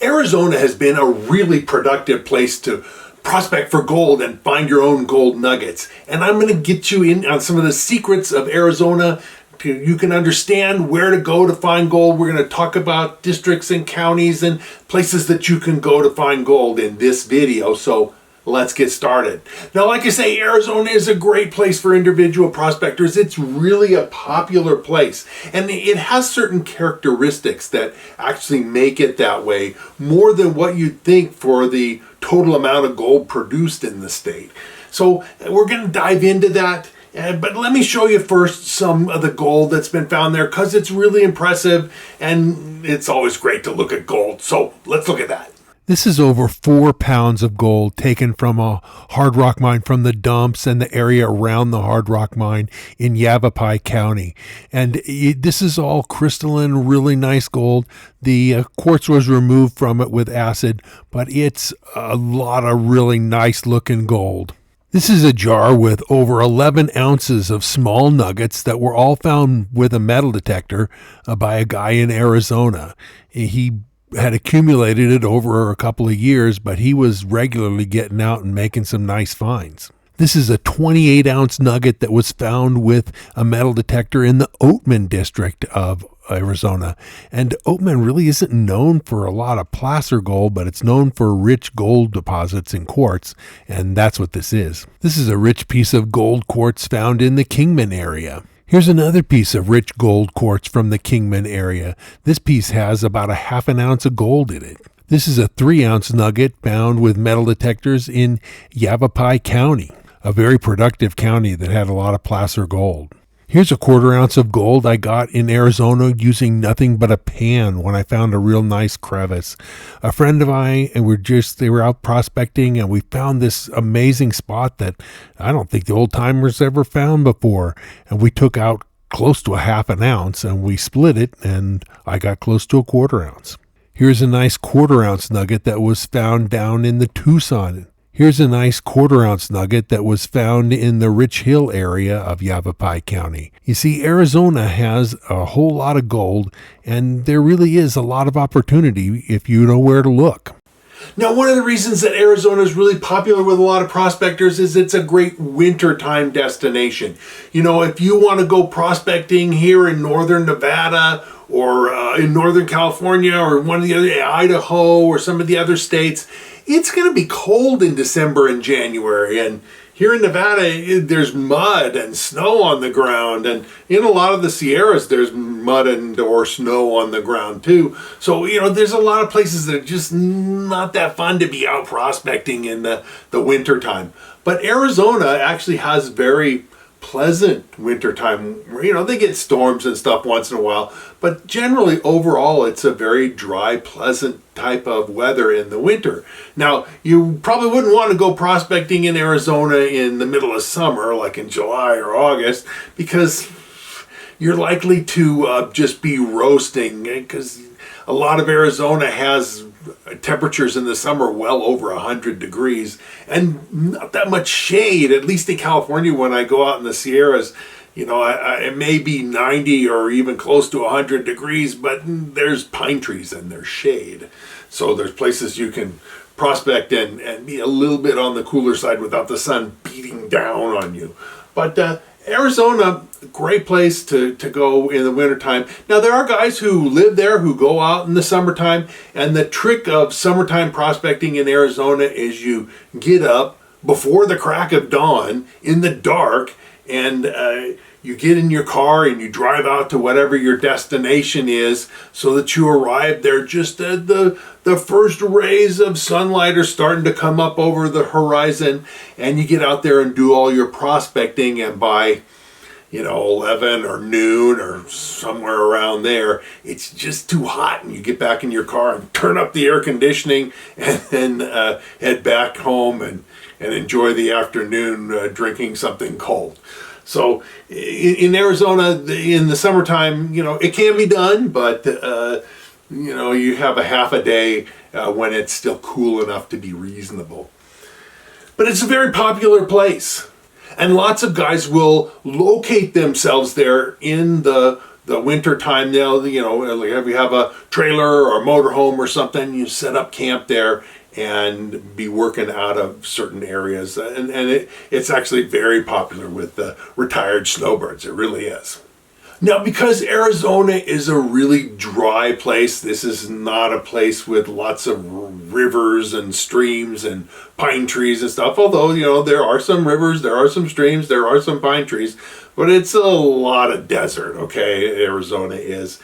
Arizona has been a really productive place to prospect for gold and find your own gold nuggets. And I'm going to get you in on some of the secrets of Arizona. You can understand where to go to find gold. We're going to talk about districts and counties and places that you can go to find gold in this video. So let's get started. Now, like I say, Arizona is a great place for individual prospectors. It's really a popular place, and it has certain characteristics that actually make it that way, more than what you'd think for the total amount of gold produced in the state. So we're going to dive into that. But let me show you first some of the gold that's been found there, because it's really impressive, and it's always great to look at gold. So let's look at that. This is over 4 pounds of gold taken from a hard rock mine from the dumps and the area around the hard rock mine in Yavapai County. And this is all crystalline, really nice gold. The quartz was removed from it with acid, but it's a lot of really nice looking gold. This is a jar with over 11 ounces of small nuggets that were all found with a metal detector by a guy in Arizona. He had accumulated it over a couple of years, but he was regularly getting out and making some nice finds. This is a 28-ounce nugget that was found with a metal detector in the Oatman district of Arizona. And Oatman really isn't known for a lot of placer gold, but it's known for rich gold deposits in quartz, and that's what this is. This is a rich piece of gold quartz found in the Kingman area. Here's another piece of rich gold quartz from the Kingman area. This piece has about a half an ounce of gold in it. This is a 3-ounce nugget found with metal detectors in Yavapai County, a very productive county that had a lot of placer gold. Here's a 1/4 ounce of gold I got in Arizona using nothing but a pan when I found a real nice crevice. A friend of mine, and they were out prospecting, and we found this amazing spot that I don't think the old timers ever found before. And we took out close to a half an ounce and we split it, and I got close to a 1/4 ounce. Here's a nice 1/4 ounce nugget that was found down in the Tucson. Here's a nice 1/4 ounce nugget that was found in the Rich Hill area of Yavapai County. You see, Arizona has a whole lot of gold, and there really is a lot of opportunity if you know where to look. Now, one of the reasons that Arizona is really popular with a lot of prospectors is it's a great wintertime destination. You know, if you want to go prospecting here in northern Nevada or in northern California or one of the other, Idaho or some of the other states, it's going to be cold in December and January. And here in Nevada, there's mud and snow on the ground. And in a lot of the Sierras, there's mud or snow on the ground too. So, you know, there's a lot of places that are just not that fun to be out prospecting in the winter time. But Arizona actually has very pleasant wintertime. You know, they get storms and stuff once in a while, but generally overall it's a very dry, pleasant type of weather in the winter. Now, you probably wouldn't want to go prospecting in Arizona in the middle of summer, like in July or August, because you're likely to just be roasting, because a lot of Arizona has temperatures in the summer well over 100 degrees and not that much shade. At least in California, when I go out in the Sierras, you know, it may be 90 or even close to 100 degrees, but there's pine trees and there's shade. So there's places you can prospect and be a little bit on the cooler side without the sun beating down on you. But Arizona, great place to go in the wintertime. Now, there are guys who live there who go out in the summertime, and the trick of summertime prospecting in Arizona is you get up before the crack of dawn in the dark, and you get in your car and you drive out to whatever your destination is, so that you arrive there just at the first rays of sunlight are starting to come up over the horizon, and you get out there and do all your prospecting, and by 11 or noon or somewhere around there, it's just too hot, and you get back in your car and turn up the air conditioning and then head back home and enjoy the afternoon drinking something cold. So in Arizona, in the summertime, it can be done, but you have a half a day when it's still cool enough to be reasonable. But it's a very popular place, and lots of guys will locate themselves there in the the winter time, they'll, like if you have a trailer or a motorhome or something, you set up camp there and be working out of certain areas. And it's actually very popular with the retired snowbirds. It really is. Now, because Arizona is a really dry place, this is not a place with lots of rivers and streams and pine trees and stuff. Although, there are some rivers, there are some streams, there are some pine trees, but it's a lot of desert, okay, Arizona is.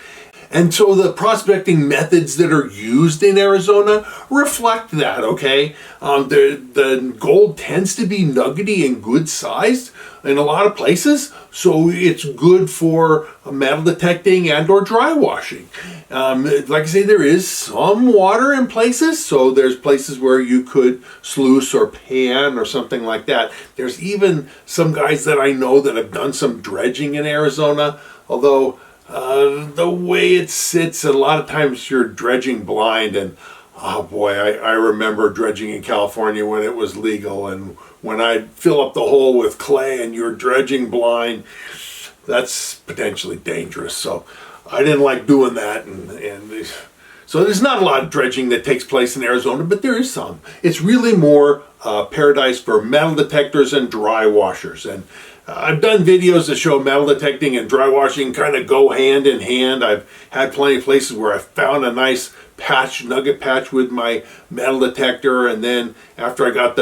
And so the prospecting methods that are used in Arizona reflect that, okay? The gold tends to be nuggety and good sized in a lot of places, so it's good for metal detecting and or dry washing. Like I say, there is some water in places, so there's places where you could sluice or pan or something like that. There's even some guys that I know that have done some dredging in Arizona, although the way it sits, a lot of times you're dredging blind, and oh boy, I remember dredging in California when it was legal, and when I'd fill up the hole with clay and you're dredging blind, that's potentially dangerous. So I didn't like doing that, and so there's not a lot of dredging that takes place in Arizona, but there is some. It's really more paradise for metal detectors and dry washers. And I've done videos that show metal detecting and dry washing kind of go hand in hand. I've had plenty of places where I found a nice nugget patch with my metal detector, and then after I got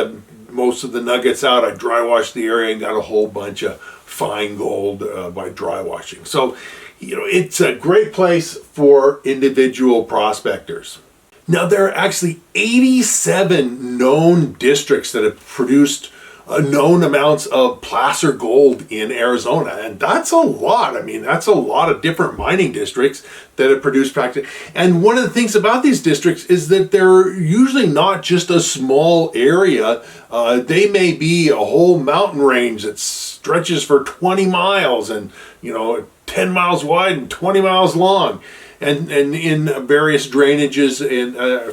most of the nuggets out, I dry washed the area and got a whole bunch of fine gold by dry washing. So, it's a great place for individual prospectors. Now, there are actually 87 known districts that have produced known amounts of placer gold in Arizona, and that's a lot. I mean, that's a lot of different mining districts that have produced practice. And one of the things about these districts is that they're usually not just a small area. They may be a whole mountain range that stretches for 20 miles and 10 miles wide and 20 miles long. And in various drainages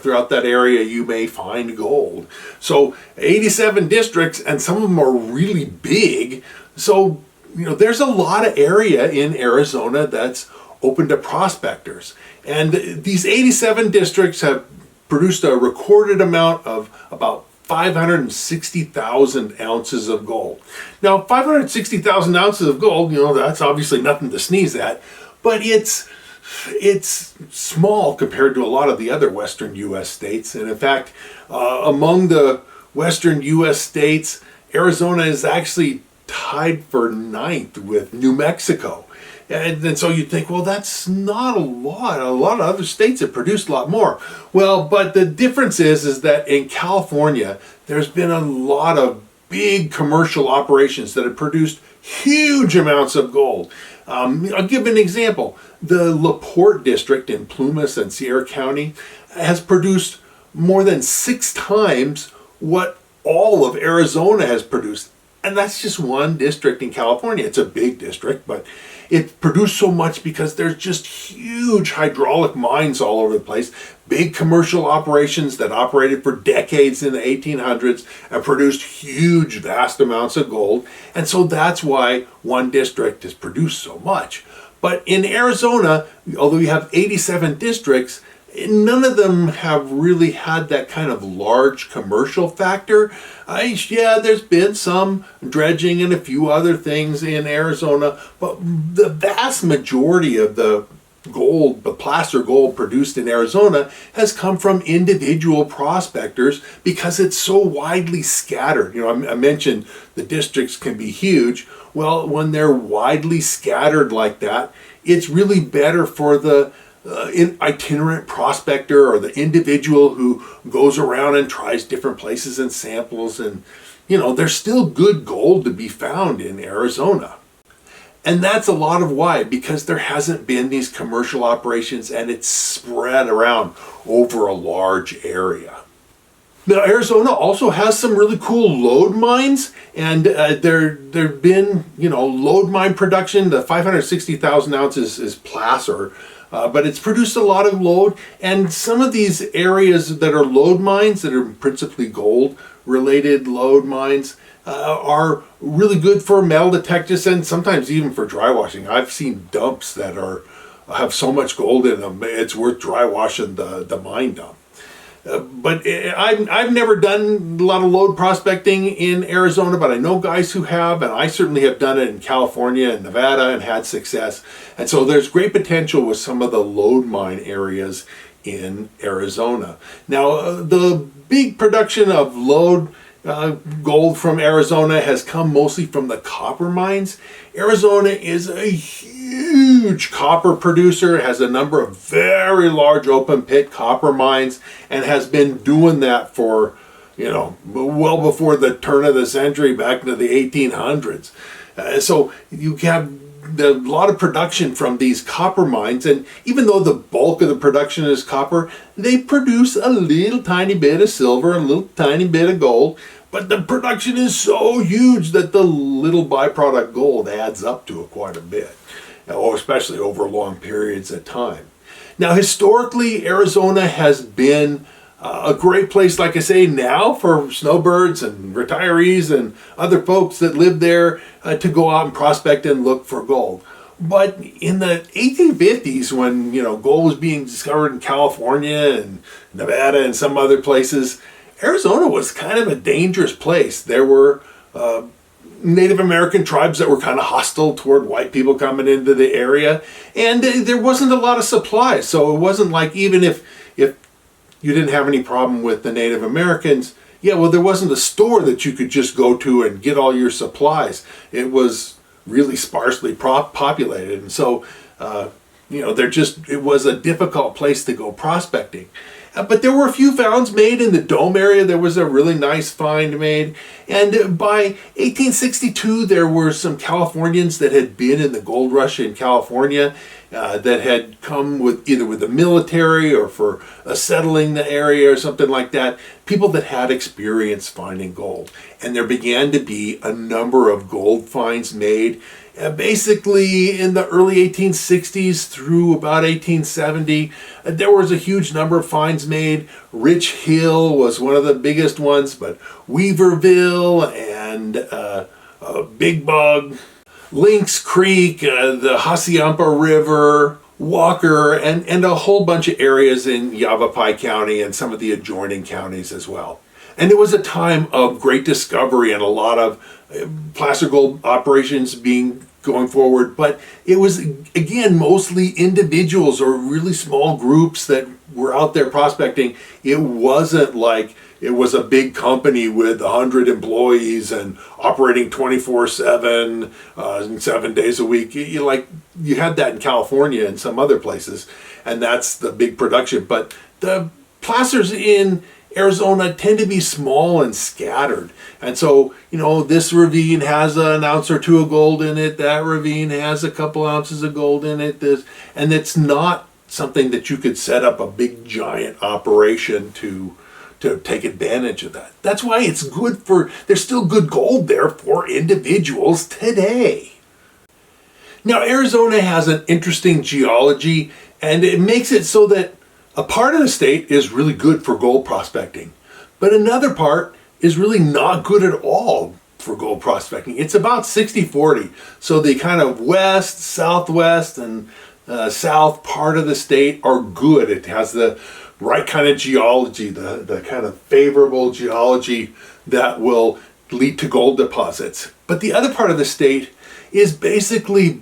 throughout that area, you may find gold. So 87 districts, and some of them are really big. So, there's a lot of area in Arizona that's open to prospectors. And these 87 districts have produced a recorded amount of about 560,000 ounces of gold. Now, 560,000 ounces of gold, that's obviously nothing to sneeze at, but it's small compared to a lot of the other western U.S. states. And in fact, among the western U.S. states, Arizona is actually tied for 9th with New Mexico. And so you'd think, well, that's not a lot. A lot of other states have produced a lot more. Well, but the difference is that in California, there's been a lot of big commercial operations that have produced huge amounts of gold. I'll give an example. The LaPorte district in Plumas and Sierra County has produced more than 6 times what all of Arizona has produced. And that's just one district in California. It's a big district, but it produced so much because there's just huge hydraulic mines all over the place, big commercial operations that operated for decades in the 1800s and produced huge, vast amounts of gold. And so that's why one district has produced so much. But in Arizona, although you have 87 districts, none of them have really had that kind of large commercial factor. Yeah, there's been some dredging and a few other things in Arizona, but the vast majority of the gold, the placer gold produced in Arizona, has come from individual prospectors because it's so widely scattered. I mentioned the districts can be huge. Well, when they're widely scattered like that, it's really better for the itinerant prospector or the individual who goes around and tries different places and samples, and there's still good gold to be found in Arizona. And that's a lot of why, because there hasn't been these commercial operations and it's spread around over a large area. Now, Arizona also has some really cool lode mines, and there've been, lode mine production. The 560,000 ounces is placer, but it's produced a lot of lode. And some of these areas that are lode mines, that are principally gold-related lode mines, are really good for metal detectors and sometimes even for dry washing. I've seen dumps that have so much gold in them, it's worth dry washing the mine dump. But I've never done a lot of lode prospecting in Arizona, but I know guys who have, and I certainly have done it in California and Nevada and had success. And so there's great potential with some of the lode mine areas in Arizona. Now, the big production of lode gold from Arizona has come mostly from the copper mines. Arizona is a huge copper producer, has a number of very large open pit copper mines, and has been doing that for, well before the turn of the century, back into the 1800s. So you have a lot of production from these copper mines, and even though the bulk of the production is copper, they produce a little tiny bit of silver, a little tiny bit of gold, but the production is so huge that the little byproduct gold adds up to quite a bit, especially over long periods of time. Now, historically, Arizona has been a great place, like I say, now for snowbirds and retirees and other folks that live there to go out and prospect and look for gold. But in the 1850s, when gold was being discovered in California and Nevada and some other places, Arizona was kind of a dangerous place. There were Native American tribes that were kind of hostile toward white people coming into the area, and there wasn't a lot of supplies. So it wasn't like, even if you didn't have any problem with the Native Americans, there wasn't a store that you could just go to and get all your supplies. It was really sparsely populated, and so it was a difficult place to go prospecting. But there were a few finds made in the Dome area. There was a really nice find made. And by 1862, there were some Californians that had been in the gold rush in California that had come with either with the military or for settling the area or something like that. People that had experience finding gold. And there began to be a number of gold finds made. Basically, in the early 1860s through about 1870, there was a huge number of finds made. Rich Hill was one of the biggest ones, but Weaverville and Big Bug, Lynx Creek, the Hassayampa River, Walker, and a whole bunch of areas in Yavapai County and some of the adjoining counties as well. And it was a time of great discovery and a lot of placer gold operations going forward, but it was, again, mostly individuals or really small groups that were out there prospecting. It wasn't like it was a big company with 100 employees and operating 24/7, 7 days a week. You had that in California and some other places, and that's the big production. But the placers in Arizona tend to be small and scattered. And so, this ravine has an ounce or two of gold in it. That ravine has a couple ounces of gold in it. And it's not something that you could set up a big giant operation to take advantage of that. That's why it's there's still good gold there for individuals today. Now, Arizona has an interesting geology, and it makes it so that a part of the state is really good for gold prospecting, but another part is really not good at all for gold prospecting. It's about 60-40. So the kind of west, southwest, and south part of the state are good. It has the right kind of geology, the kind of favorable geology that will lead to gold deposits. But the other part of the state is basically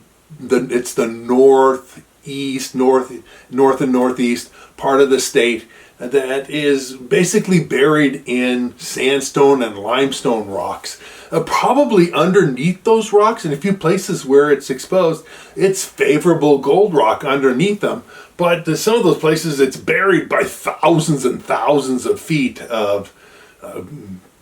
it's the north and northeast part of the state that is basically buried in sandstone and limestone rocks. Probably underneath those rocks, in a few places where it's exposed, it's favorable gold rock underneath them. But some of those places, it's buried by thousands and thousands of feet of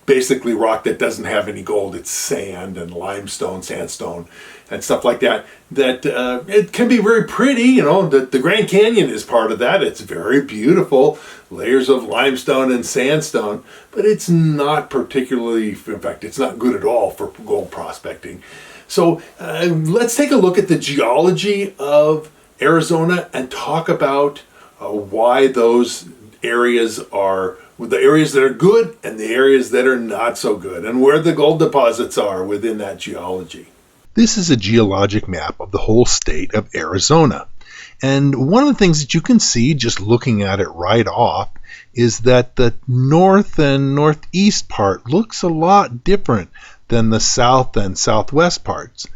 basically rock that doesn't have any gold. It's sand and limestone, sandstone, and stuff like that. It can be very pretty. The Grand Canyon is part of that. It's very beautiful, layers of limestone and sandstone, but it's not particularly, in fact, it's not good at all for gold prospecting. So let's take a look at the geology of Arizona and talk about why those areas are with the areas that are good and the areas that are not so good, and where the gold deposits are within that geology. This is a geologic map of the whole state of Arizona. And one of the things that you can see just looking at it right off is that the north and northeast part looks a lot different than the south and southwest parts.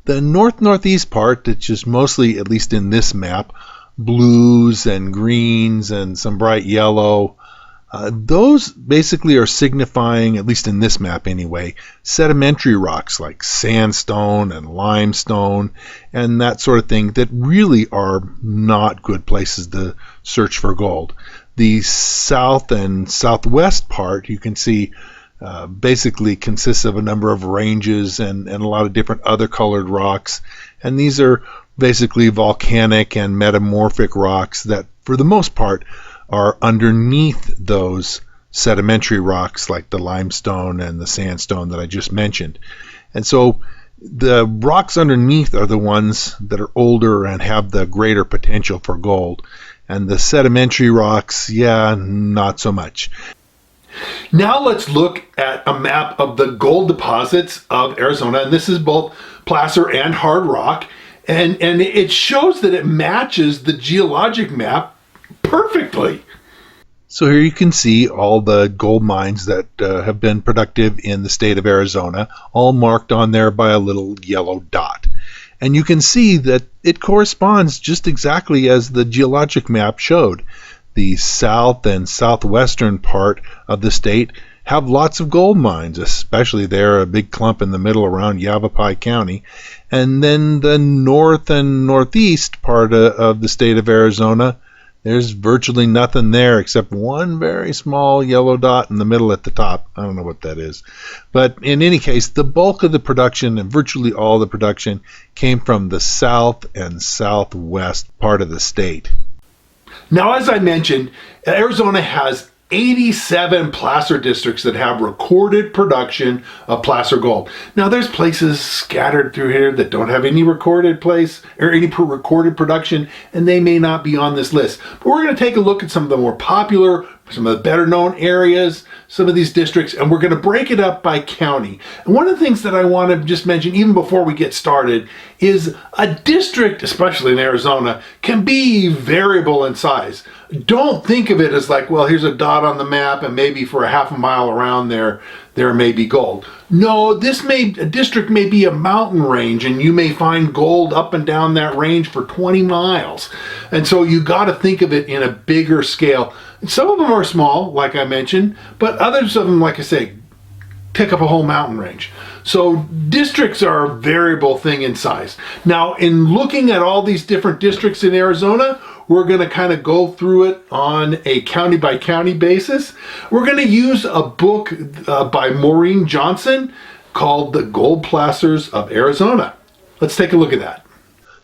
The northeast part, which is mostly, at least in this map, blues and greens and some bright yellow, those basically are signifying, at least in this map anyway, sedimentary rocks like sandstone and limestone and that sort of thing that really are not good places to search for gold. The south and southwest part, you can see, basically consists of a number of ranges and a lot of different other colored rocks, and these are basically volcanic and metamorphic rocks that for the most part are underneath those sedimentary rocks like the limestone and the sandstone that I just mentioned. And so the rocks underneath are the ones that are older and have the greater potential for gold, and the sedimentary rocks, yeah, not so much. Now let's look at a map of the gold deposits of Arizona, and this is both placer and hard rock, and it shows that it matches the geologic map perfectly. So here you can see all the gold mines that have been productive in the state of Arizona, all marked on there by a little yellow dot. And you can see that it corresponds just exactly as the geologic map showed. The south and southwestern part of the state have lots of gold mines, especially there, a big clump in the middle around Yavapai County. And then the north and northeast part of the state of Arizona, there's virtually nothing there except one very small yellow dot in the middle at the top. I don't know what that is. But in any case, the bulk of the production and virtually all the production came from the south and southwest part of the state. Now, as I mentioned, Arizona has 87 placer districts that have recorded production of placer gold. Now, there's places scattered through here that don't have any recorded place or any recorded production, and they may not be on this list. But we're going to take a look at some of the more popular, some of the better known areas, some of these districts, and we're going to break it up by county. And one of the things that I want to just mention, even before we get started, is a district, especially in Arizona, can be variable in size. Don't think of it as like, well, here's a dot on the map and maybe for a half a mile around there may be gold. No, a district may be a mountain range, and you may find gold up and down that range for 20 miles. And so you got to think of it in a bigger scale. Some of them are small, like I mentioned, but others of them, like I say, take up a whole mountain range. So districts are a variable thing in size. Now, in looking at all these different districts in Arizona, we're going to kind of go through it on a county by county basis. We're going to use a book by Maureen Johnson called The Gold Placers of Arizona. Let's take a look at that.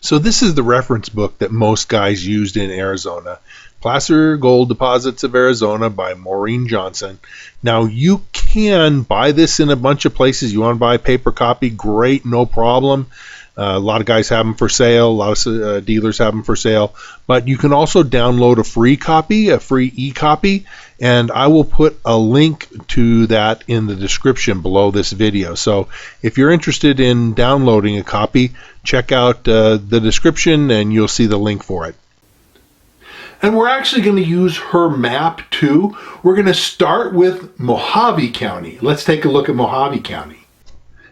So this is the reference book that most guys used in Arizona. Placer Gold Deposits of Arizona by Maureen Johnson. Now, you can buy this in a bunch of places. You want to buy a paper copy, great, no problem. A lot of guys have them for sale. A lot of dealers have them for sale. But you can also download a free copy, a free e-copy, and I will put a link to that in the description below this video. So if you're interested in downloading a copy, check out the description and you'll see the link for it. And we're actually going to use her map too. We're going to start with Mojave County. Let's take a look at Mojave County.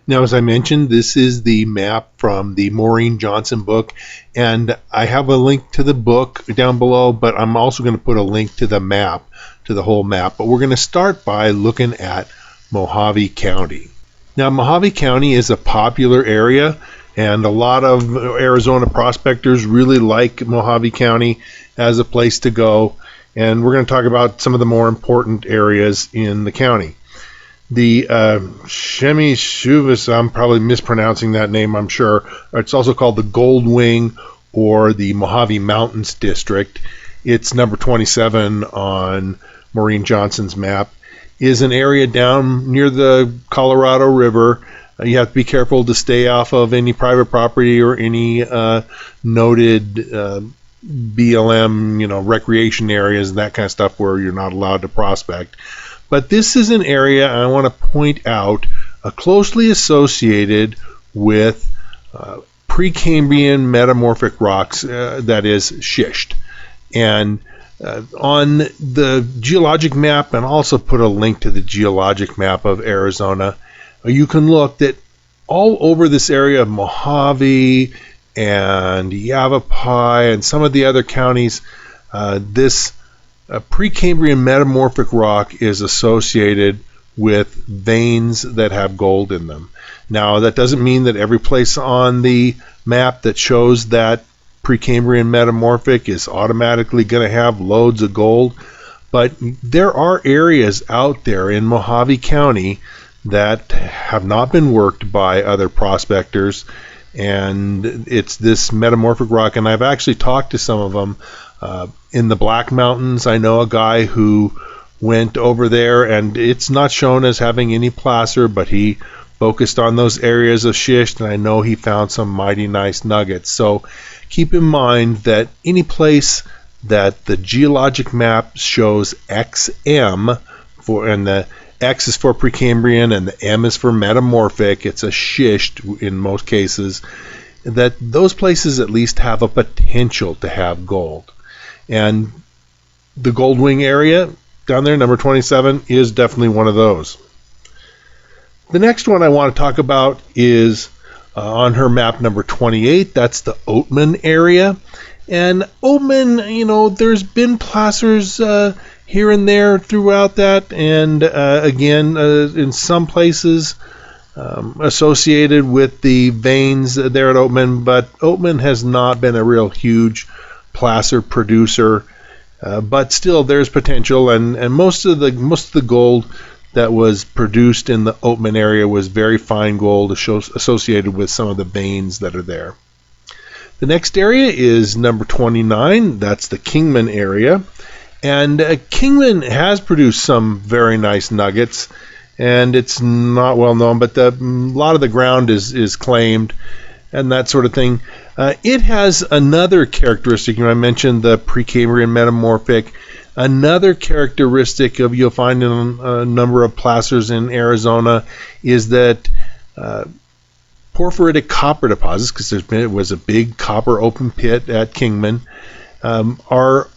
Now, as I mentioned, this is the map from the Maureen Johnson book, and I have a link to the book down below, but I'm also going to put a link to the map, to the whole map. But we're going to start by looking at Mojave County. Now, Mojave County is a popular area, and a lot of Arizona prospectors really like Mojave County as a place to go, and we're going to talk about some of the more important areas in the county. The Chemichuvas, I'm probably mispronouncing that name, I'm sure. It's also called the Gold Wing or the Mojave Mountains District. It's number 27 on Maureen Johnson's map. Is an area down near the Colorado River. You have to be careful to stay off of any private property or any noted BLM, recreation areas and that kind of stuff where you're not allowed to prospect. But this is an area I want to point out closely associated with Precambrian metamorphic rocks, that is schist. And on the geologic map, and also put a link to the geologic map of Arizona, you can look that all over this area of Mojave and Yavapai and some of the other counties, this Precambrian metamorphic rock is associated with veins that have gold in them. Now, that doesn't mean that every place on the map that shows that Precambrian metamorphic is automatically going to have loads of gold, but there are areas out there in Mojave County that have not been worked by other prospectors, and it's this metamorphic rock. And I've actually talked to some of them in the Black Mountains. I know a guy who went over there, and it's not shown as having any placer, but he focused on those areas of schist, and I know he found some mighty nice nuggets. So keep in mind that any place that the geologic map shows XM for, and the X is for Precambrian and the M is for metamorphic, it's a schist in most cases, that those places at least have a potential to have gold. And the Gold Wing area down there, number 27, is definitely one of those. The next one I want to talk about is on her map number 28. That's the Oatman area. And Oatman, there's been placers here and there throughout that, and again, in some places associated with the veins there at Oatman, but Oatman has not been a real huge placer producer, but still there's potential, and most of the gold that was produced in the Oatman area was very fine gold associated with some of the veins that are there. The next area is number 29. That's the Kingman area. And Kingman has produced some very nice nuggets, and it's not well known, but a lot of the ground is claimed and that sort of thing. It has another characteristic. I mentioned the Precambrian metamorphic. Another characteristic you'll find in a number of placers in Arizona is that porphyritic copper deposits, because it was a big copper open pit at Kingman, are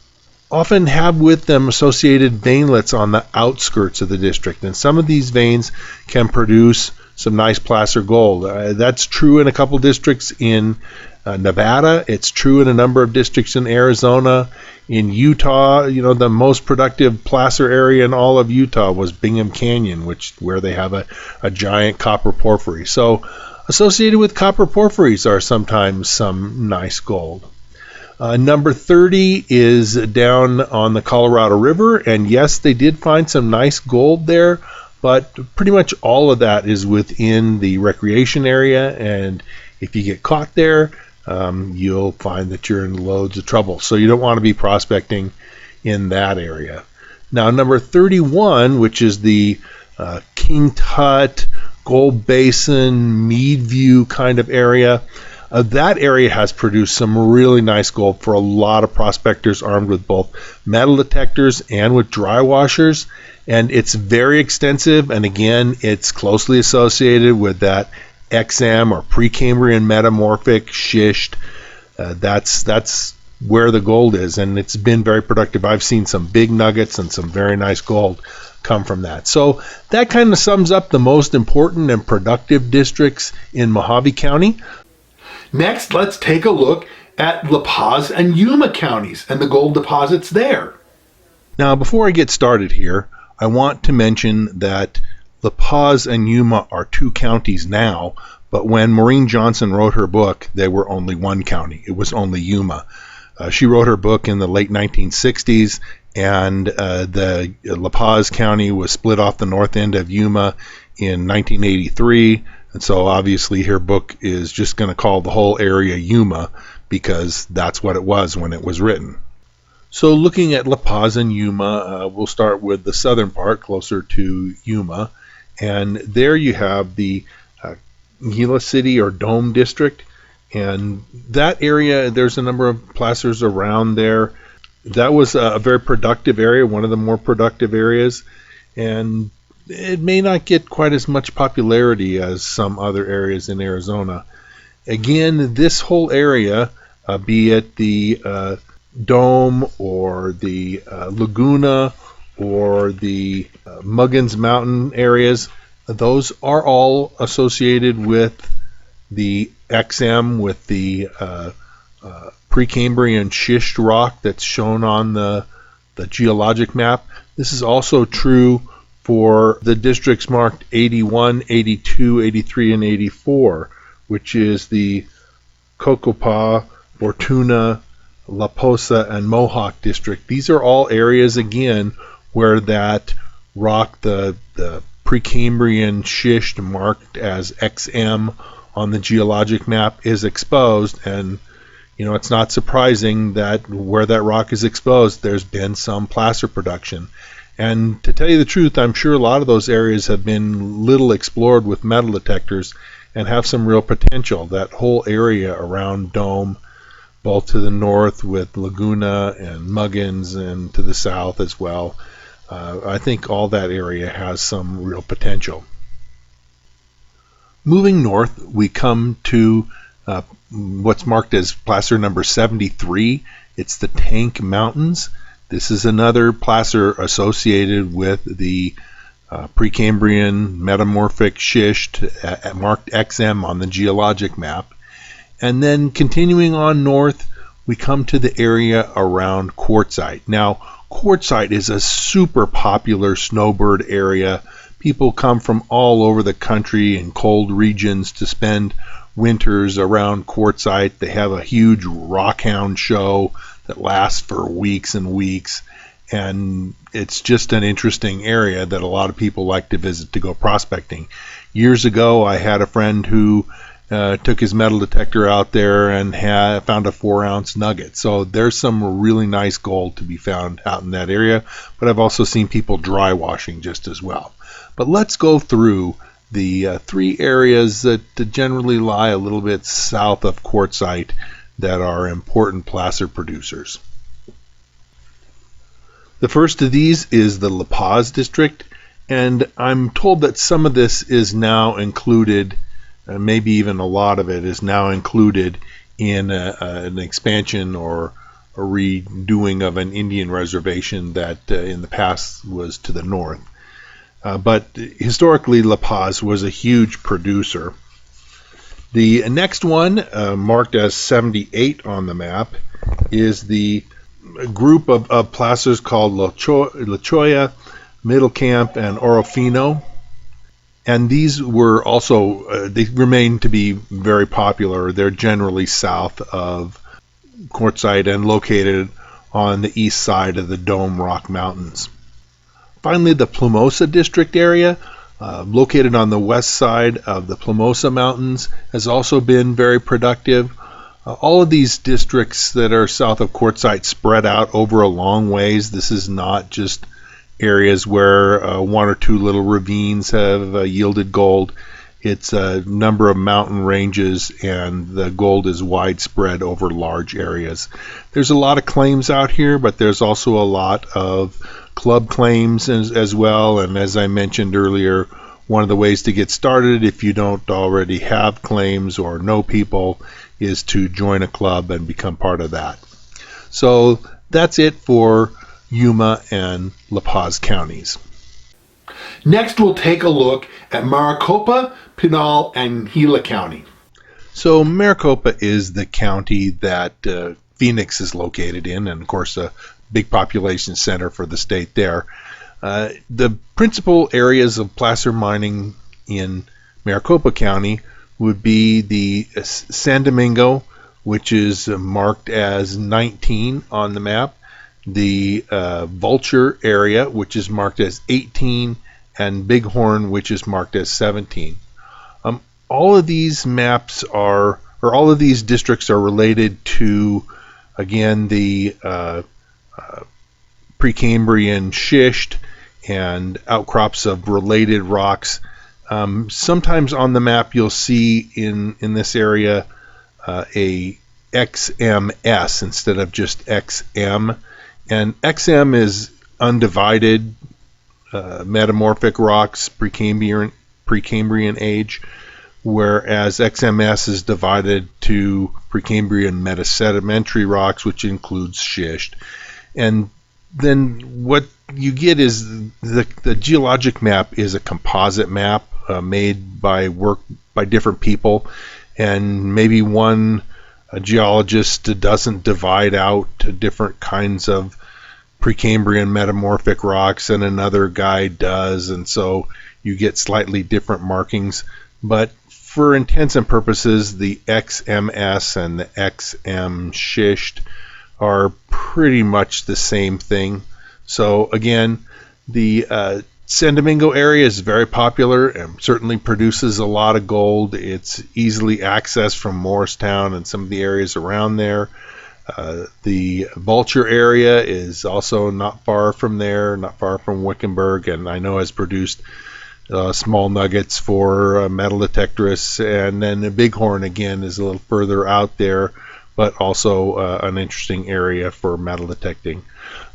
often have with them associated veinlets on the outskirts of the district, and some of these veins can produce some nice placer gold. That's true in a couple districts in Nevada. It's true in a number of districts in Arizona. In Utah, the most productive placer area in all of Utah was Bingham Canyon, where they have a giant copper porphyry. So associated with copper porphyries are sometimes some nice gold. Number 30 is down on the Colorado River, and yes, they did find some nice gold there, but pretty much all of that is within the recreation area, and if you get caught there, you'll find that you're in loads of trouble. So you don't want to be prospecting in that area. Now, number 31, which is the King Tut, Gold Basin, Meadview kind of area, that area has produced some really nice gold for a lot of prospectors armed with both metal detectors and with dry washers, and it's very extensive, and again, it's closely associated with that XM or Precambrian metamorphic schist. That's where the gold is, and it's been very productive. I've seen some big nuggets and some very nice gold come from that. So that kind of sums up the most important and productive districts in Mojave County. Next, let's take a look at La Paz and Yuma counties and the gold deposits there. Now, before I get started here, I want to mention that La Paz and Yuma are two counties now, but when Maureen Johnson wrote her book, they were only one county. It was only Yuma. She wrote her book in the late 1960s, and the La Paz County was split off the north end of Yuma in 1983, and so obviously her book is just going to call the whole area Yuma because that's what it was when it was written. So looking at La Paz and Yuma, we'll start with the southern part closer to Yuma, and there you have the Gila City or Dome District, And that area, there's a number of placers around there. That was a very productive area, one of the more productive areas, and it may not get quite as much popularity as some other areas in Arizona. Again, this whole area, be it the Dome or the Laguna or the Muggins Mountain areas, those are all associated with the XM, with the Precambrian schist rock that's shown on the geologic map. This is also true for the districts marked 81, 82, 83, and 84, which is the Cocopah, Fortuna, La Posa, and Mohawk district. These are all areas, again, where that rock, the Precambrian schist marked as XM on the geologic map, is exposed. And it's not surprising that where that rock is exposed, there's been some placer production. And to tell you the truth, I'm sure a lot of those areas have been little explored with metal detectors and have some real potential. That whole area around Dome, both to the north with Laguna and Muggins, and to the south as well, I think all that area has some real potential. Moving north, we come to what's marked as placer number 73. It's the Tank Mountains. This is another placer associated with the Precambrian metamorphic schist marked XM on the geologic map. And then continuing on north, we come to the area around Quartzsite. Now, Quartzsite is a super popular snowbird area. People come from all over the country in cold regions to spend winters around Quartzsite. They have a huge rockhound show that lasts for weeks and weeks, and it's just an interesting area that a lot of people like to visit to go prospecting. Years ago, I had a friend who took his metal detector out there and found a 4-ounce nugget. So there's some really nice gold to be found out in that area, but I've also seen people dry washing just as well. But let's go through the 3 areas that generally lie a little bit south of Quartzsite that are important placer producers. The first of these is the La Paz district, and I'm told that some of this is now included, maybe even a lot of it is now included in an expansion or a redoing of an Indian reservation that in the past was to the north. But historically, La Paz was a huge producer. The next one, marked as 78 on the map, is the group of placers called La Cholla, Middle Camp, and Orofino. And these were also, they remain to be very popular. They're generally south of Quartzsite and located on the east side of the Dome Rock Mountains. Finally, the Plumosa district area, located on the west side of the Plumosa Mountains, has also been very productive. All of these districts that are south of Quartzsite spread out over a long ways. This is not just areas where 1 or 2 little ravines have yielded gold. It's a number of mountain ranges, and the gold is widespread over large areas. There's a lot of claims out here, but there's also a lot of club claims as well. And as I mentioned earlier, one of the ways to get started, if you don't already have claims or know people, is to join a club and become part of that. So that's it for Yuma and La Paz counties. Next, we'll take a look at Maricopa, Pinal, and Gila County. So Maricopa is the county that Phoenix is located in, and of course a big population center for the state there. The principal areas of placer mining in Maricopa County would be the San Domingo, which is marked as 19 on the map, the Vulture area, which is marked as 18, and Bighorn, which is marked as 17. All of these maps are, or all of these districts are related to, again, the Precambrian schist and outcrops of related rocks. Sometimes on the map you'll see in this area a XMS instead of just XM. And XM is undivided metamorphic rocks, Precambrian age, whereas XMS is divided to Precambrian metasedimentary rocks, which includes schist. And then what you get is the geologic map is a composite map made by different people, and maybe one geologist doesn't divide out to different kinds of Precambrian metamorphic rocks and another guy does, and so you get slightly different markings. But for intents and purposes, the XMS and the XM schist are pretty much the same thing. So again, the San Domingo area is very popular and certainly produces a lot of gold. It's easily accessed from Morristown and some of the areas around there. The Vulture area is also not far from there, not far from Wickenburg, and I know has produced small nuggets for metal detectorists. And then the Bighorn again is a little further out there, but also an interesting area for metal detecting.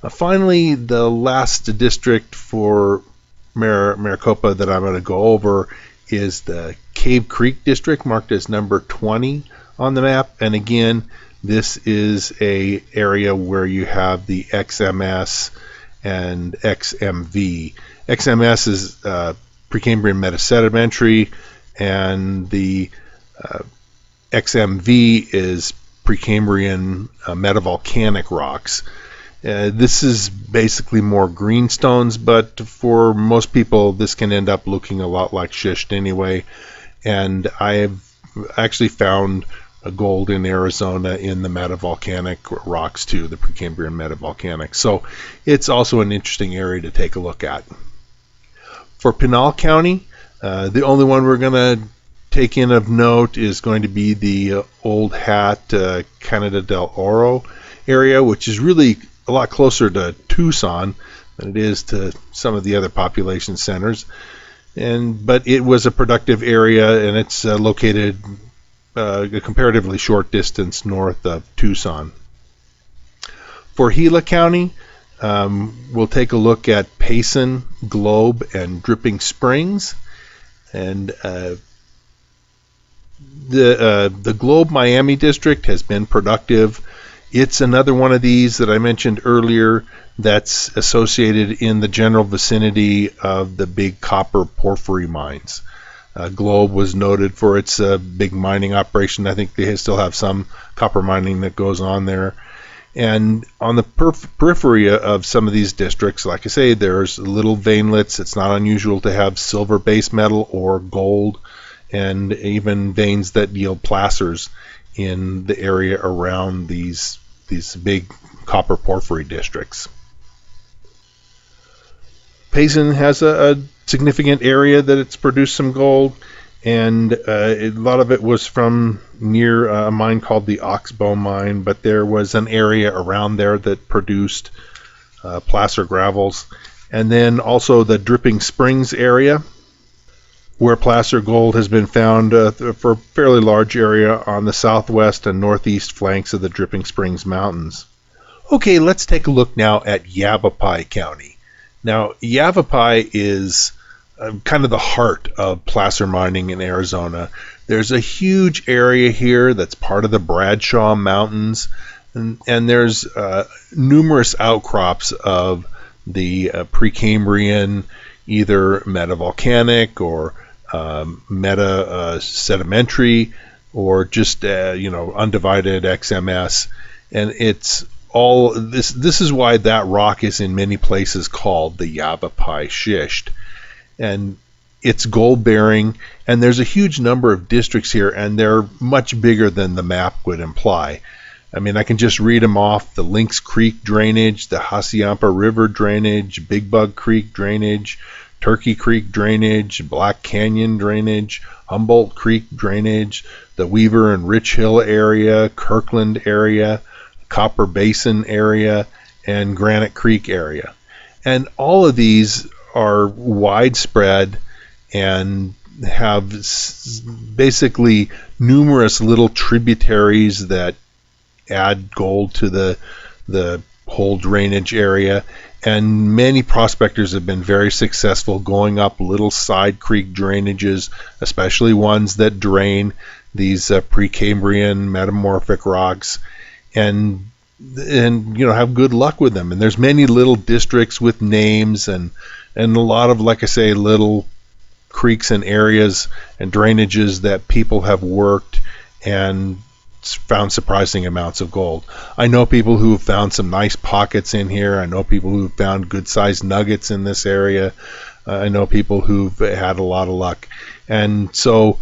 Finally, the last district for Maricopa that I'm going to go over is the Cave Creek district, marked as number 20 on the map. And again, this is a area where you have the XMS and XMV. XMS is Precambrian metasedimentary, and the XMV is Precambrian metavolcanic rocks. This is basically more greenstones, but for most people this can end up looking a lot like schist anyway. And I have actually found gold in Arizona in the metavolcanic rocks too, the Precambrian metavolcanic. So it's also an interesting area to take a look at. For Pinal County, the only one we're going to take in of note is going to be the Old Hat, Canada del Oro area, which is really a lot closer to Tucson than it is to some of the other population centers. But it was a productive area, and it's located a comparatively short distance north of Tucson. For Gila County, we'll take a look at Payson, Globe, and Dripping Springs. And the Globe Miami district has been productive. It's another one of these that I mentioned earlier that's associated in the general vicinity of the big copper porphyry mines. Globe was noted for its big mining operation. I think they still have some copper mining that goes on there. And on the periphery of some of these districts, like I say, there's little veinlets. It's not unusual to have silver base metal or gold, and even veins that yield placers in the area around these big copper porphyry districts. Payson has a significant area that it's produced some gold, and a lot of it was from near a mine called the Oxbow mine, but there was an area around there that produced placer gravels. And then also the Dripping Springs area, where placer gold has been found for a fairly large area on the southwest and northeast flanks of the Dripping Springs Mountains. Okay, let's take a look now at Yavapai County. Now, Yavapai is kind of the heart of placer mining in Arizona. There's a huge area here that's part of the Bradshaw Mountains, and there's numerous outcrops of the Precambrian, either metavolcanic or meta-sedimentary, or just undivided XMS. And it's all this is why that rock is in many places called the Yavapai schist. And it's gold bearing, and there's a huge number of districts here, and they're much bigger than the map would imply. I mean, I can just read them off: the Lynx Creek drainage, the Hassayampa River drainage, Big Bug Creek drainage, Turkey Creek drainage, Black Canyon drainage, Humboldt Creek drainage, the Weaver and Rich Hill area, Kirkland area, Copper Basin area, and Granite Creek area. And all of these are widespread, and have basically numerous little tributaries that add gold to the whole drainage area, and many prospectors have been very successful going up little side creek drainages, especially ones that drain these Precambrian metamorphic rocks, and have good luck with them. And there's many little districts with names and a lot of, like I say, little creeks and areas and drainages that people have worked and found surprising amounts of gold. I know people who have found some nice pockets in here. I know people who have found good sized nuggets in this area. I know people who've had a lot of luck. And so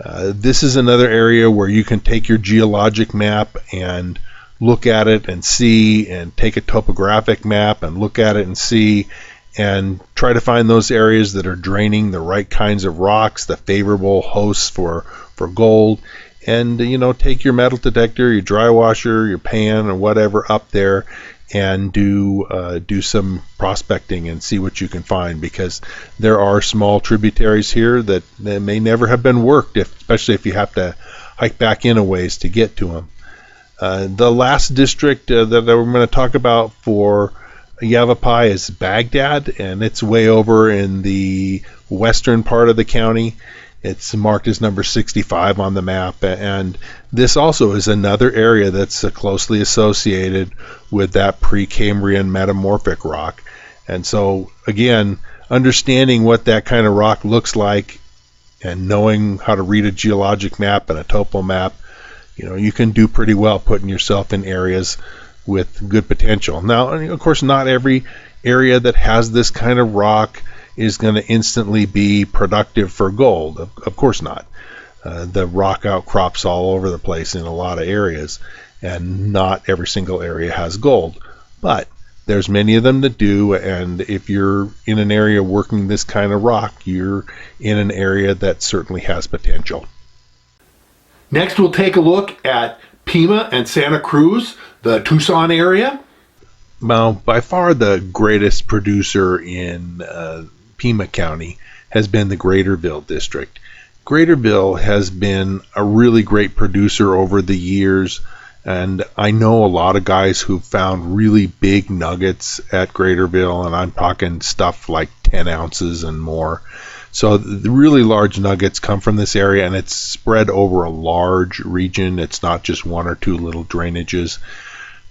this is another area where you can take your geologic map and look at it and see, and take a topographic map and look at it and see, and try to find those areas that are draining the right kinds of rocks, the favorable hosts for gold. And take your metal detector, your dry washer, your pan, or whatever up there, and do some prospecting and see what you can find, because there are small tributaries here that may never have been worked, especially if you have to hike back in a ways to get to them. The last district that we're going to talk about for Yavapai is Baghdad, and it's way over in the western part of the county. It's marked as number 65 on the map, and this also is another area that's closely associated with that Precambrian metamorphic rock. And so, again, understanding what that kind of rock looks like and knowing how to read a geologic map and a topo map, you can do pretty well putting yourself in areas with good potential. Now, of course, not every area that has this kind of rock is going to instantly be productive for gold. Of course not. The rock outcrops all over the place in a lot of areas, and not every single area has gold. But there's many of them that do, and if you're in an area working this kind of rock, you're in an area that certainly has potential. Next, we'll take a look at Pima and Santa Cruz, the Tucson area. Now, by far the greatest producer in Pima County has been the Greaterville district. Greaterville has been a really great producer over the years, and I know a lot of guys who've found really big nuggets at Greaterville, and I'm talking stuff like 10 ounces and more. So the really large nuggets come from this area, and it's spread over a large region. It's not just one or two little drainages.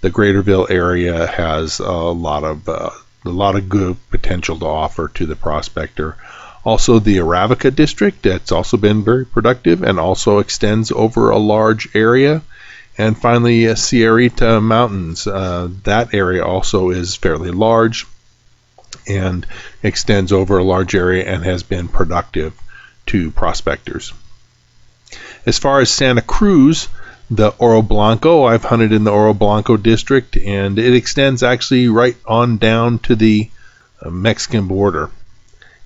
The Greaterville area has a lot of good potential to offer to the prospector. Also, the Arabica district, that's also been very productive and also extends over a large area. And finally, Sierrita Mountains. That area also is fairly large and extends over a large area and has been productive to prospectors. As far as Santa Cruz, the Oro Blanco, I've hunted in the Oro Blanco district, and it extends actually right on down to the Mexican border.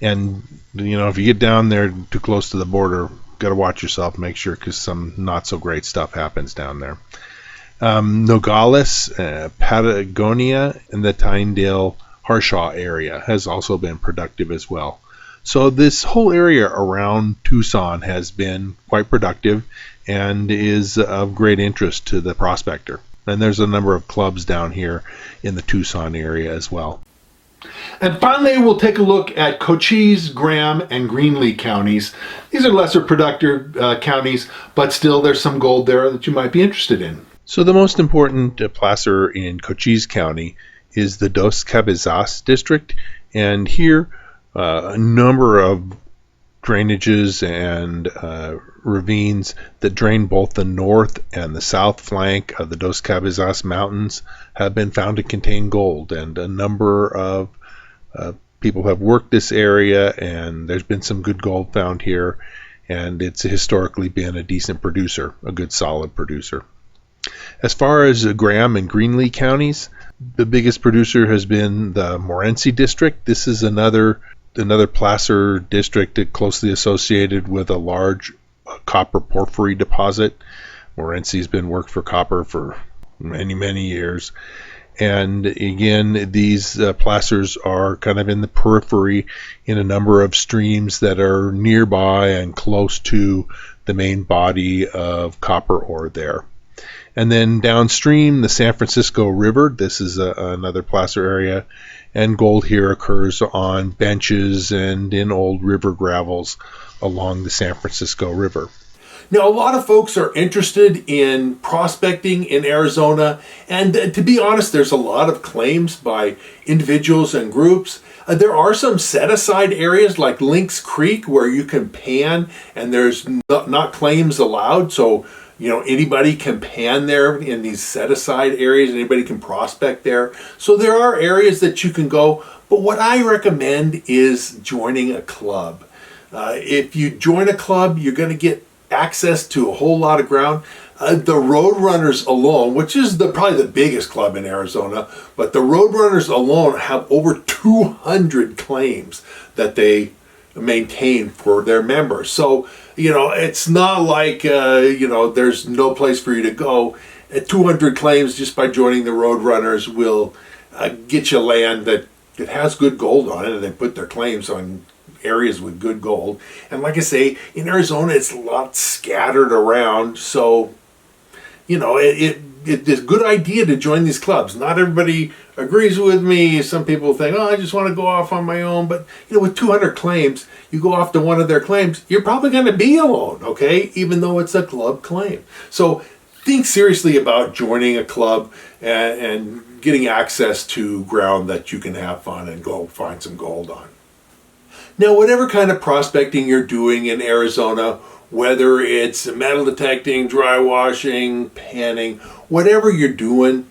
And if you get down there too close to the border, got to watch yourself, make sure, because some not so great stuff happens down there. Nogales, Patagonia, and the Tyndale Harshaw area has also been productive as well. So this whole area around Tucson has been quite productive and is of great interest to the prospector. And there's a number of clubs down here in the Tucson area as well. And finally, we'll take a look at Cochise, Graham, and Greenlee counties. These are lesser productive counties, but still there's some gold there that you might be interested in. So the most important placer in Cochise County is the Dos Cabezas district, and here a number of drainages and ravines that drain both the north and the south flank of the Dos Cabezas Mountains have been found to contain gold, and a number of people have worked this area, and there's been some good gold found here, and it's historically been a decent producer, a good solid producer. As far as Graham and Greenlee counties, the biggest producer has been the Morenci district. This is another placer district closely associated with a large copper porphyry deposit. Morenci's been worked for copper for many, many years. And again, these placers are kind of in the periphery in a number of streams that are nearby and close to the main body of copper ore there. And then downstream, the San Francisco River, this is another placer area, and gold here occurs on benches and in old river gravels along the San Francisco River. Now, a lot of folks are interested in prospecting in Arizona, and to be honest, there's a lot of claims by individuals and groups. There are some set-aside areas like Lynx Creek where you can pan, and there's not claims allowed, so anybody can pan there in these set-aside areas. Anybody can prospect there. So there are areas that you can go, but what I recommend is joining a club. If you join a club, you're going to get access to a whole lot of ground. The Roadrunners alone, which is probably the biggest club in Arizona, but the Roadrunners alone have over 200 claims that they maintain for their members. So, it's not like, there's no place for you to go. 200 claims just by joining the Roadrunners will get you land that has good gold on it, and they put their claims on areas with good gold. And like I say, in Arizona, it's a lot scattered around. So, it's a good idea to join these clubs. Not everybody agrees with me. Some people think, I just want to go off on my own. But, with 200 claims, you go off to one of their claims, you're probably going to be alone, okay? Even though it's a club claim. So think seriously about joining a club and getting access to ground that you can have fun and go find some gold on. Now, whatever kind of prospecting you're doing in Arizona, whether it's metal detecting, dry washing, panning, whatever you're doing,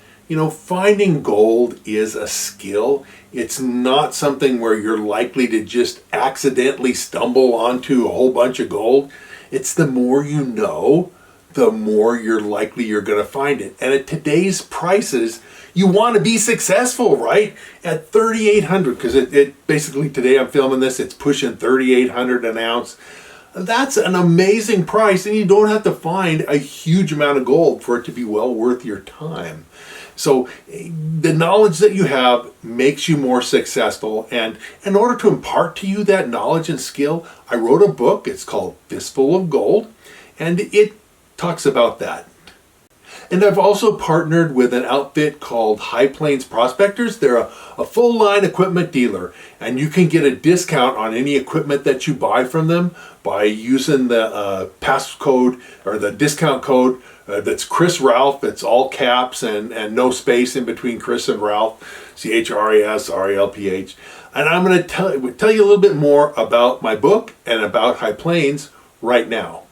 finding gold is a skill. It's not something where you're likely to just accidentally stumble onto a whole bunch of gold. It's the more you know, the more you're likely you're going to find it. And at today's prices, you want to be successful, right? At $3,800, because it basically, today I'm filming this, it's pushing $3,800 an ounce. That's an amazing price, and you don't have to find a huge amount of gold for it to be well worth your time. So the knowledge that you have makes you more successful, and in order to impart to you that knowledge and skill, I wrote a book. It's called Fistful of Gold, and it talks about that. And I've also partnered with an outfit called High Plains Prospectors. They're a full line equipment dealer, and you can get a discount on any equipment that you buy from them by using the passcode or the discount code that's Chris Ralph. It's all caps and no space in between Chris and Ralph, CHRASRALPH. And I'm going to tell you a little bit more about my book and about High Plains right now.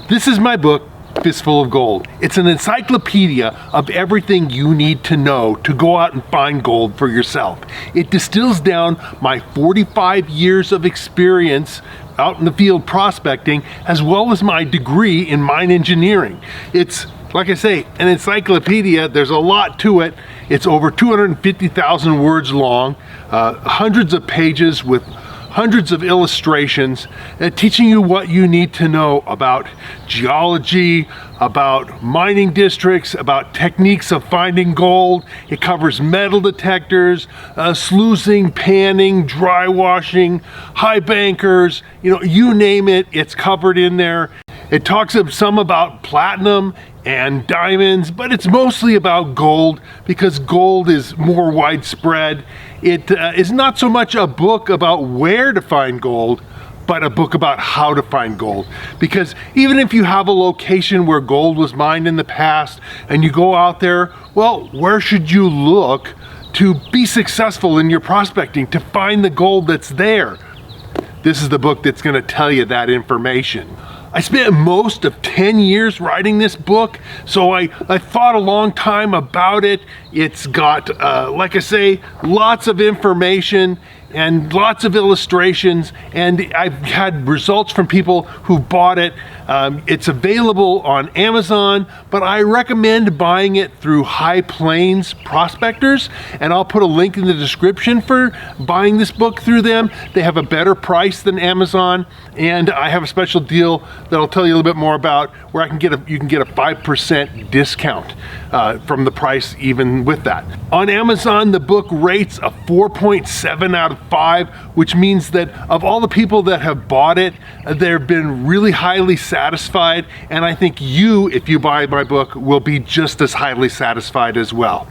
This is my book, Fistful of Gold. It's an encyclopedia of everything you need to know to go out and find gold for yourself. It distills down my 45 years of experience out in the field prospecting, as well as my degree in mine engineering. It's, like I say, an encyclopedia. There's a lot to it. It's over 250,000 words long, hundreds of pages with hundreds of illustrations, teaching you what you need to know about geology, about mining districts, about techniques of finding gold. It covers metal detectors, sluicing, panning, dry washing, high bankers, you name it, it's covered in there. It talks some about platinum and diamonds, but it's mostly about gold because gold is more widespread. It is not so much a book about where to find gold, but a book about how to find gold. Because even if you have a location where gold was mined in the past and you go out there, well, where should you look to be successful in your prospecting, to find the gold that's there? This is the book that's going to tell you that information. I spent most of 10 years writing this book, so I thought a long time about it. It's got, like I say, lots of information. and lots of illustrations, and I've had results from people who bought it. It's available on Amazon, but I recommend buying it through High Plains Prospectors, and I'll put a link in the description for buying this book through them. They have a better price than Amazon, and I have a special deal that I'll tell you a little bit more about, where you can get a 5% discount from the price even with that. On Amazon, the book rates a 4.7 out of 5, which means that of all the people that have bought it, they've been really highly satisfied, and I think you, if you buy my book, will be just as highly satisfied as well.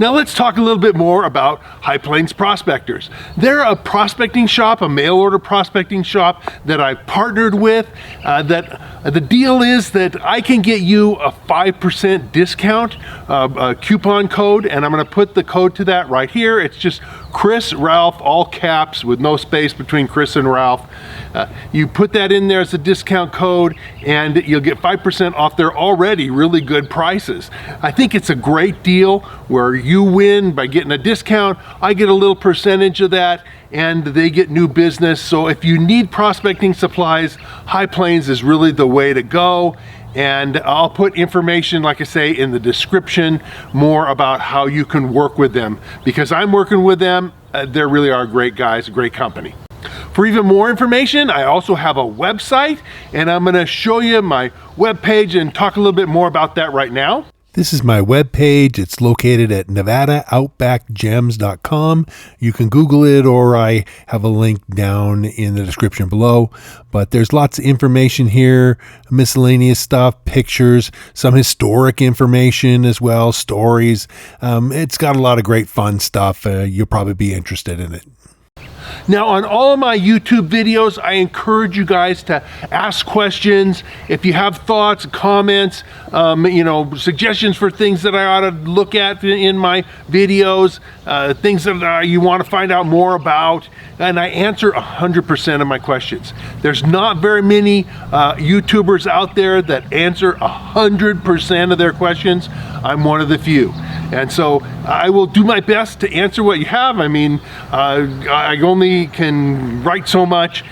Now let's talk a little bit more about High Plains Prospectors. They're a prospecting shop, a mail order prospecting shop that I've partnered with. The deal is that I can get you a 5% discount, a coupon code, and I'm going to put the code to that right here. It's just Chris Ralph, all caps with no space between Chris and Ralph. You put that in there as a discount code, and you'll get 5% off their already really good prices. I think it's a great deal where you win by getting a discount. I get a little percentage of that, and they get new business. So if you need prospecting supplies, High Plains is really the way to go. And I'll put information, like I say, in the description more about how you can work with them, because I'm working with them. They really are great guys, a great company. For even more information, I also have a website, and I'm going to show you my webpage and talk a little bit more about that right now. This is my webpage. It's located at NevadaOutbackGems.com. You can Google it, or I have a link down in the description below. But there's lots of information here, miscellaneous stuff, pictures, some historic information as well, stories. It's got a lot of great fun stuff. You'll probably be interested in it. Now, on all of my YouTube videos, I encourage you guys to ask questions. If you have thoughts, comments, suggestions for things that I ought to look at in my videos, things that you want to find out more about, and I answer 100% of my questions. There's not very many YouTubers out there that answer 100% of their questions. I'm one of the few. And so I will do my best to answer what you have. I mean, I only can write so much.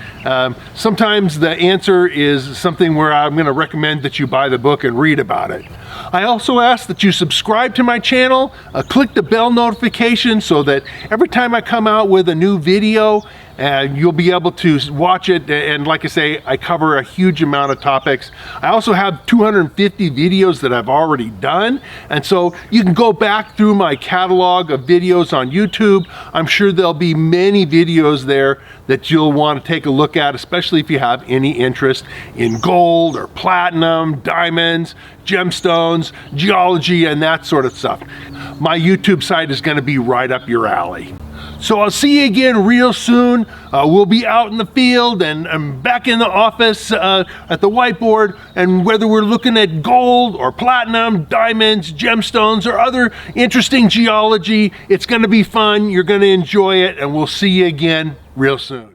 Sometimes the answer is something where I'm going to recommend that you buy the book and read about it. I also ask that you subscribe to my channel, click the bell notification so that every time I come out with a new video, you'll be able to watch it. And like I say, I cover a huge amount of topics. I also have 250 videos that I've already done. And so you can go back through my catalog of videos on YouTube. I'm sure there'll be many videos there that you'll want to take a look at, especially if you have any interest in gold or platinum, diamonds, gemstones, geology, and that sort of stuff. My YouTube site is going to be right up your alley. So I'll see you again real soon. We'll be out in the field and back in the office at the whiteboard, and whether we're looking at gold or platinum, diamonds, gemstones, or other interesting geology, it's going to be fun. You're going to enjoy it, and we'll see you again real soon.